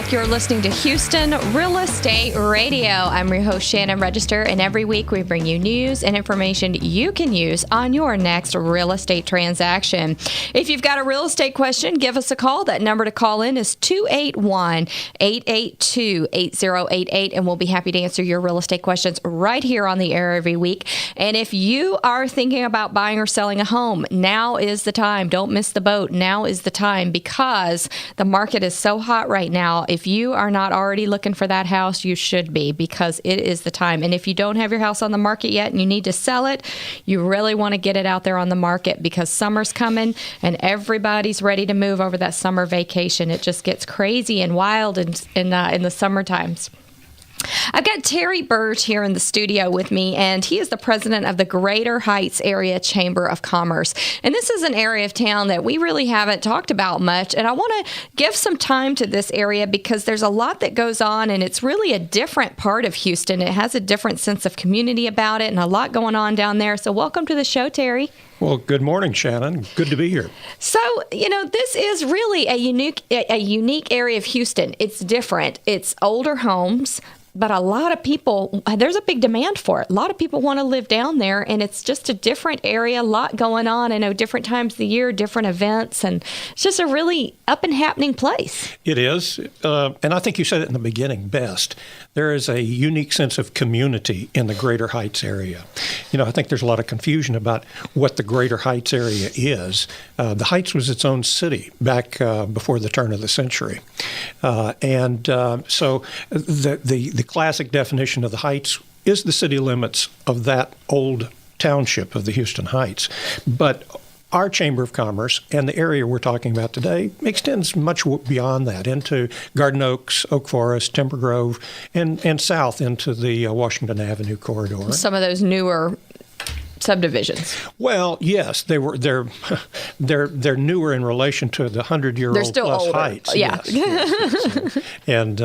back. You're listening to Houston Real Estate Radio. I'm your host, Shannon Register, and every week we bring you news and information you can use on your next real estate transaction. If you've got a real estate question, give us a call. That number to call in is 281-882-8088, and we'll be happy to answer your real estate questions right here on the air every week. And if you are thinking about buying or selling a home, now is the time. Don't miss the boat. Now is the time, because the market is so hot right now. If you are not already looking for that house, you should be, because it is the time. And if you don't have your house on the market yet and you need to sell it, you really want to get it out there on the market, because summer's coming and everybody's ready to move over that summer vacation. It just gets crazy and wild in the summer times. I've got Terry Burge here in the studio with me, and he is the president of the Greater Heights Area Chamber of Commerce. And this is an area of town that we really haven't talked about much, and I want to give some time to this area because there's a lot that goes on, and it's really a different part of Houston. It has a different sense of community about it and a lot going on down there. So welcome to the show, Terry. Well, good morning, Shannon. Good to be here. So, this is really a unique area of Houston. It's different. It's older homes, but a lot of people, there's a big demand for it. A lot of people want to live down there, and it's just a different area, a lot going on. I know different times of the year, different events, and it's just a really up and happening place. It is, and I think you said it in the beginning best. There is a unique sense of community in the Greater Heights area. I think there's a lot of confusion about what the Greater Heights area is. The Heights was its own city back before the turn of the century. So the classic definition of the Heights is the city limits of that old township of the Houston Heights. But our Chamber of Commerce and the area we're talking about today extends much beyond that into Garden Oaks, Oak Forest, Timber Grove, and south into the Washington Avenue corridor. Some of those newer subdivisions. Well, yes, they're newer in relation to the 100-year-old plus older. Heights. Yeah. Yes. And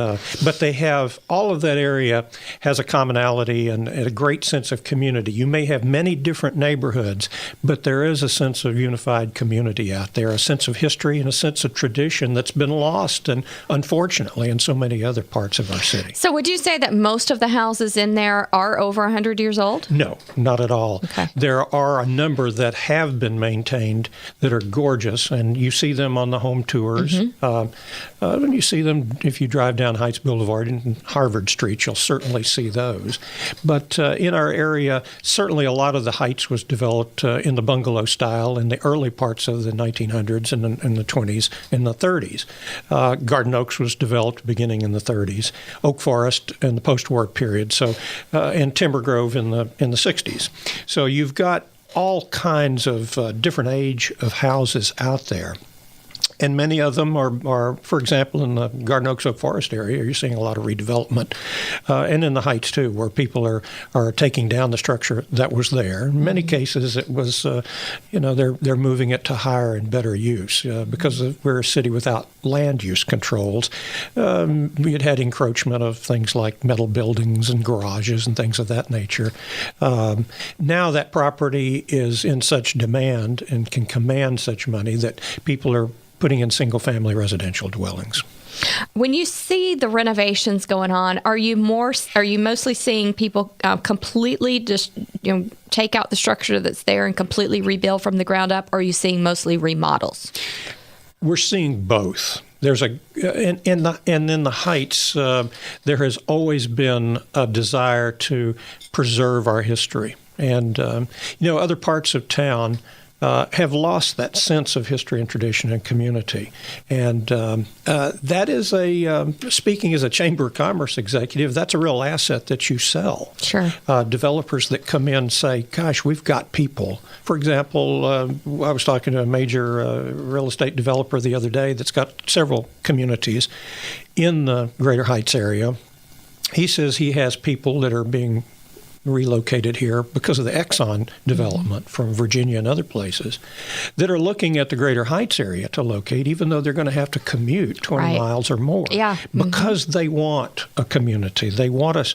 but they have all of that area has a commonality and a great sense of community. You may have many different neighborhoods, but there is a sense of unified community out there, a sense of history and a sense of tradition that's been lost, and unfortunately, in so many other parts of our city. So would you say that most of the houses in there are over 100 years old? No, not at all. Okay. There are a number that have been maintained that are gorgeous, and you see them on the home tours. Mm-hmm. When you see them, if you drive down Heights Boulevard and Harvard Street, you'll certainly see those. But in our area, certainly a lot of the Heights was developed in the bungalow style in the early parts of the 1900s and in the 20s and the 30s. Garden Oaks was developed beginning in the 30s. Oak Forest in the post-war period. So, and Timber Grove in the 60s. So you've got all kinds of different age of houses out there. And many of them are, for example, in the Garden Oaks Oak Forest area, you're seeing a lot of redevelopment. And in the Heights, too, where people are taking down the structure that was there. In many cases, it was, they're moving it to higher and better use. Because we're a city without land use controls, we had encroachment of things like metal buildings and garages and things of that nature. Now that property is in such demand and can command such money that people are putting in single-family residential dwellings. When you see the renovations going on, are you mostly seeing people completely just take out the structure that's there and completely rebuild from the ground up, or are you seeing mostly remodels? We're seeing both. There's in the Heights, there has always been a desire to preserve our history, and other parts of town have lost that sense of history and tradition and community. And that is speaking as a Chamber of Commerce executive, that's a real asset that you sell. Sure. Developers that come in say, gosh, we've got people. For example, I was talking to a major real estate developer the other day that's got several communities in the Greater Heights area. He says he has people that are being relocated here because of the Exxon development from Virginia and other places that are looking at the Greater Heights area to locate, even though they're going to have to commute 20 miles or more. Yeah. Because they want a community. They want us.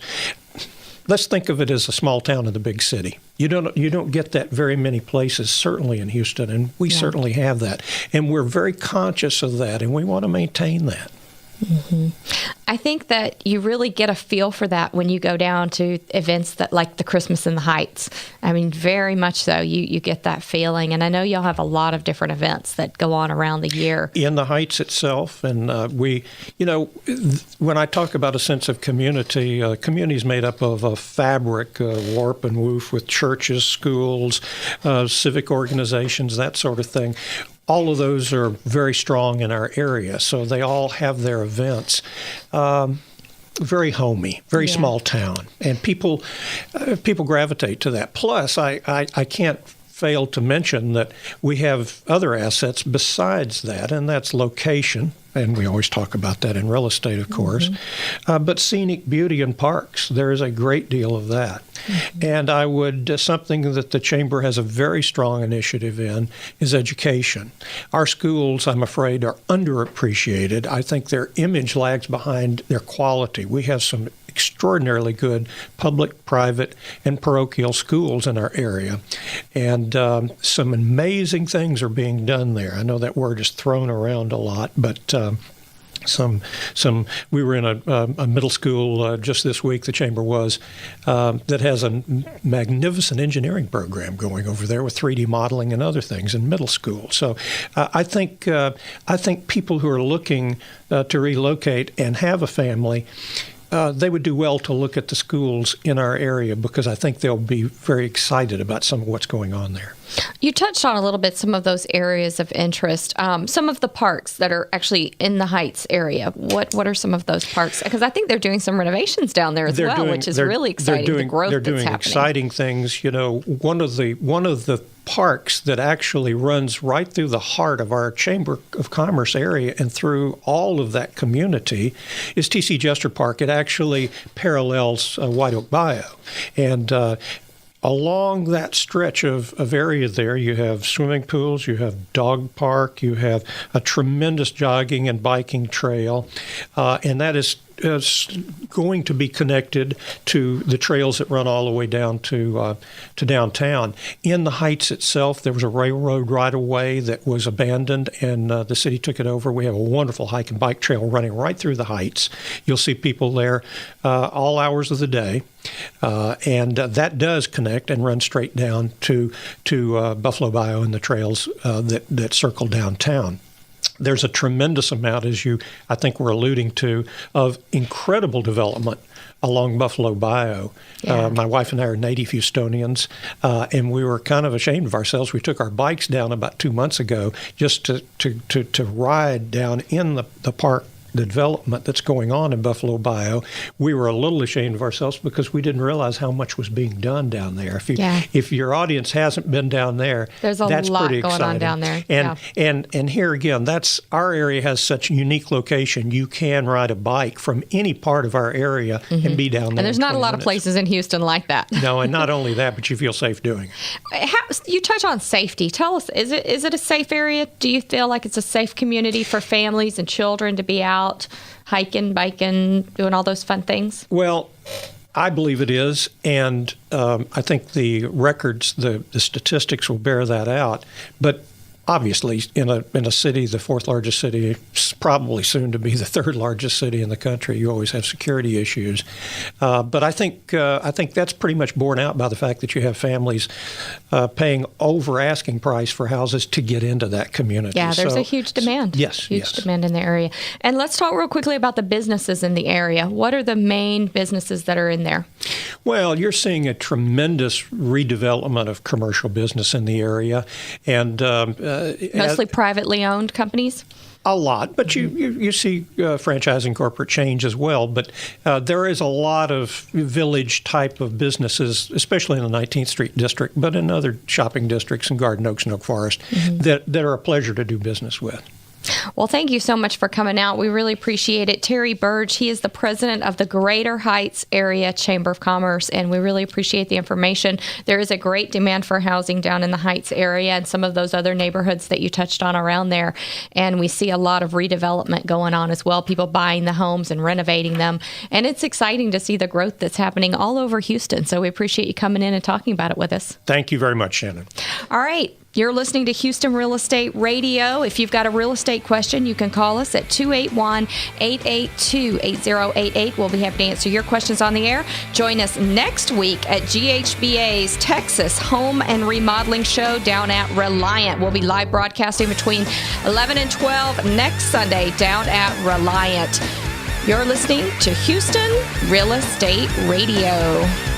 Let's think of it as a small town in the big city. You don't get that very many places, certainly in Houston, and we certainly have that. And we're very conscious of that, and we want to maintain that. I think that you really get a feel for that when you go down to events that like the Christmas in the Heights. I mean, very much so. You get that feeling. And I know y'all have a lot of different events that go on around the year. In the Heights itself, and when I talk about a sense of community, community is made up of a fabric, warp and woof, with churches, schools, civic organizations, that sort of thing. All of those are very strong in our area, so they all have their events. Very homey, very small town, and people gravitate to that. Plus, I can't fail to mention that we have other assets besides that, and that's location. And we always talk about that in real estate, of course. But scenic beauty and parks, there is a great deal of that. And I would, something that the Chamber has a very strong initiative in is education. Our schools, I'm afraid, are underappreciated. I think their image lags behind their quality. We have some extraordinarily good public, private, and parochial schools in our area. And some amazing things are being done there. I know that word is thrown around a lot, but we were in a middle school just this week, the Chamber was, that has a magnificent engineering program going over there with 3D modeling and other things in middle school. So I think people who are looking to relocate and have a family, they would do well to look at the schools in our area, because I think they'll be very excited about some of what's going on there. You touched on a little bit some of those areas of interest, some of the parks that are actually in the Heights area. What are some of those parks? Because I think they're doing some renovations down there as well, which is really exciting. The growth that's happening. They're doing exciting things. You know, one of the parks that actually runs right through the heart of our Chamber of Commerce area and through all of that community is T.C. Jester Park. It actually parallels White Oak Bayou. And along that stretch of area there, you have swimming pools, you have dog park, you have a tremendous jogging and biking trail, and that is going to be connected to the trails that run all the way down to downtown. In the Heights itself, there was a railroad right-of-way that was abandoned, and the city took it over. We have a wonderful hike and bike trail running right through the Heights. You'll see people there all hours of the day, and that does connect and run straight down to Buffalo Bayou and the trails that circle downtown. There's a tremendous amount, as I think we're alluding to, of incredible development along Buffalo Bayou. Yeah. My wife and I are native Houstonians, and we were kind of ashamed of ourselves. We took our bikes down about 2 months ago just to ride down in the park, the development that's going on in Buffalo Bayou. We were a little ashamed of ourselves because we didn't realize how much was being done down there. If your audience hasn't been down there, that's lot pretty going on down there. And here again, that's our area has such a unique location. You can ride a bike from any part of our area and be down there. And there's not a lot of places in Houston like that. No, and not only that, but you feel safe doing it. You touch on safety. Tell us, is it a safe area? Do you feel like it's a safe community for families and children to be out hiking, biking, doing all those fun things? Well, I believe it is, and I think the records, the statistics will bear that out. But obviously, in a city, the fourth largest city, probably soon to be the third largest city in the country, you always have security issues. But I think that's pretty much borne out by the fact that you have families paying over asking price for houses to get into that community. Yeah, there's a huge demand. Huge demand in the area. And let's talk real quickly about the businesses in the area. What are the main businesses that are in there? Well, you're seeing a tremendous redevelopment of commercial business in the area, and mostly privately owned companies? A lot, but you see franchising corporate change as well. But there is a lot of village type of businesses, especially in the 19th Street district, but in other shopping districts in Garden Oaks and Oak Forest, that are a pleasure to do business with. Well, thank you so much for coming out. We really appreciate it. Terry Burge, he is the president of the Greater Heights Area Chamber of Commerce, and we really appreciate the information. There is a great demand for housing down in the Heights area and some of those other neighborhoods that you touched on around there, and we see a lot of redevelopment going on as well, people buying the homes and renovating them, and it's exciting to see the growth that's happening all over Houston, so we appreciate you coming in and talking about it with us. Thank you very much, Shannon. All right. You're listening to Houston Real Estate Radio. If you've got a real estate question, you can call us at 281-882-8088. We'll be happy to answer your questions on the air. Join us next week at GHBA's Texas Home and Remodeling Show down at Reliant. We'll be live broadcasting between 11 and 12 next Sunday down at Reliant. You're listening to Houston Real Estate Radio.